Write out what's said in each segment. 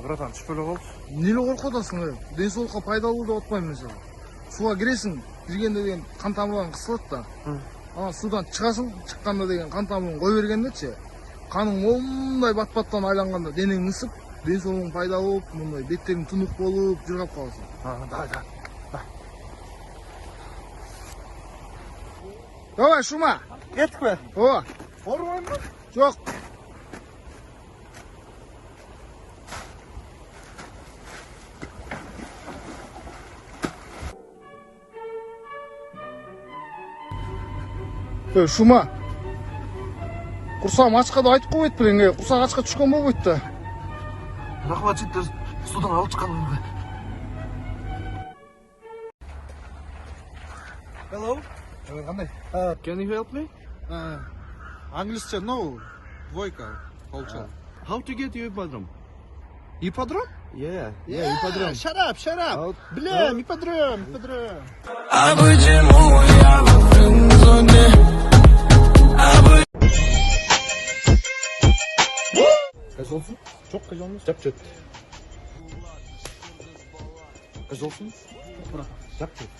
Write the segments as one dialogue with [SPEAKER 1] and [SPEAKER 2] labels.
[SPEAKER 1] братан, түшіп өлі болды.
[SPEAKER 2] Нелі қорқып отырсың, денсаулыққа пайдалы деп отпаймын мысалы. Суға кіресің, кіргенде деген қан тамырларың қысылады да. Ана судан шығасың, шыққанда деген қан тамырын қой бергенде қаның ондай бат-баттан айланғанда денең ысып, денсаулығың пайдалы болып, мындай беттерің тұнық болып, жырғап қаласың.
[SPEAKER 1] Да.
[SPEAKER 2] Давай, шума!
[SPEAKER 1] Кеттік бе?
[SPEAKER 2] О!
[SPEAKER 1] Орған ба?
[SPEAKER 2] Жоқ! Шума! Құрсағым ашқа да айтып қойып білен, құрсақ ашқа түшкен болып өтті.
[SPEAKER 1] Рахмат жеттер, судан алып шыққан бе?
[SPEAKER 2] Hello? Қандай?
[SPEAKER 1] Can you help me?
[SPEAKER 2] Англисче, no, двойка, полчаса.
[SPEAKER 1] How to get you ипподром?
[SPEAKER 2] Ипподром?
[SPEAKER 1] Yeah, ипподром.
[SPEAKER 2] Shut up. Блин, ипподром.
[SPEAKER 3] А почему я в френдзоне?
[SPEAKER 2] Қайсолсың? Жоқ, қайсолмыз.
[SPEAKER 1] Жап-жат.
[SPEAKER 2] Қайсолсың?
[SPEAKER 1] Жап-жат.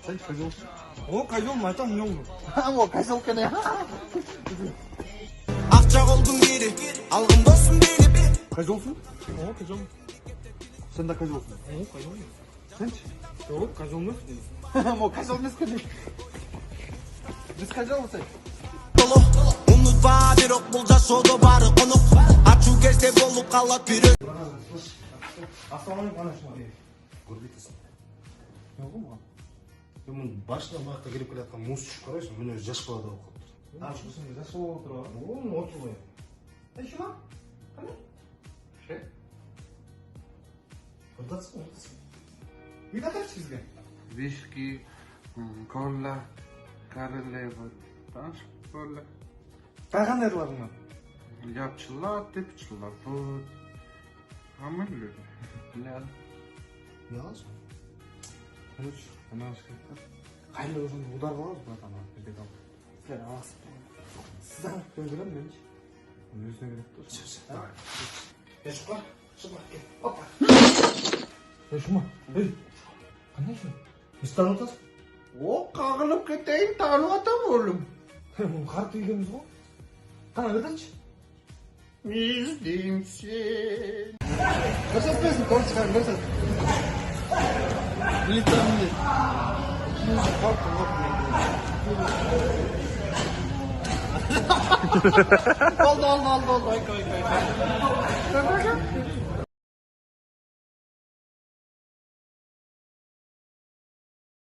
[SPEAKER 1] Сен қайсолсың?
[SPEAKER 2] О, қайсолмын, айтам, не olur? О, қайсолка не?
[SPEAKER 3] Ақша қолдың бері, алғым досым биліп.
[SPEAKER 1] Қайсолсың?
[SPEAKER 2] О, қайсолмын.
[SPEAKER 1] Сен де қайсолсың?
[SPEAKER 2] О, қайсолмын.
[SPEAKER 1] Сенші?
[SPEAKER 2] Жоқ, қайсолмыз.
[SPEAKER 1] О, қайсолмыз көне. Біз қайсолсың?
[SPEAKER 3] Ұмытпа бирок бұл жашоодо бары конук. Ачуу кезде болуп калат бирөө.
[SPEAKER 2] Ассалаумағалейкум, анашыма.
[SPEAKER 1] Көрбейтесің.
[SPEAKER 2] Не oldu mu?
[SPEAKER 1] Мен башынан бақта келіп келе жатқан мус түшіп қарайсың, мен өзі жас балада оқып тұр.
[SPEAKER 2] Ашқысың, жас болып отыр. Оң, отыр ғой. Шума? Қандай?
[SPEAKER 1] Ше?
[SPEAKER 2] Құрдатсың. Не катарсың бізге?
[SPEAKER 4] Виски, кола, королева, таш, кола.
[SPEAKER 2] Қайған ерларыңнан?
[SPEAKER 4] Yapçılar, tipçiler, bu. Hamurlu. Bilal.
[SPEAKER 2] Яғыз? Қаныш, ана шықпа. Қайында өзің удар қаламыз, брат, ана бізде қалып. Сіздер аласып. Сіз алып көндірем, мен ше. Оны өзіне керек тұрсын.
[SPEAKER 1] Давай.
[SPEAKER 2] Шықпа, кел. Опа. Шума, қандай ше? Несі танып отырсың?
[SPEAKER 1] О, қағылып кетейін, танып атам олым.
[SPEAKER 2] Қарты үйгеміз ғой. Қана кірдіңші?
[SPEAKER 1] Біздің сен.
[SPEAKER 2] Көрсетпесін, көрсетпесін, көрсет. Билеттірім де. Oldu.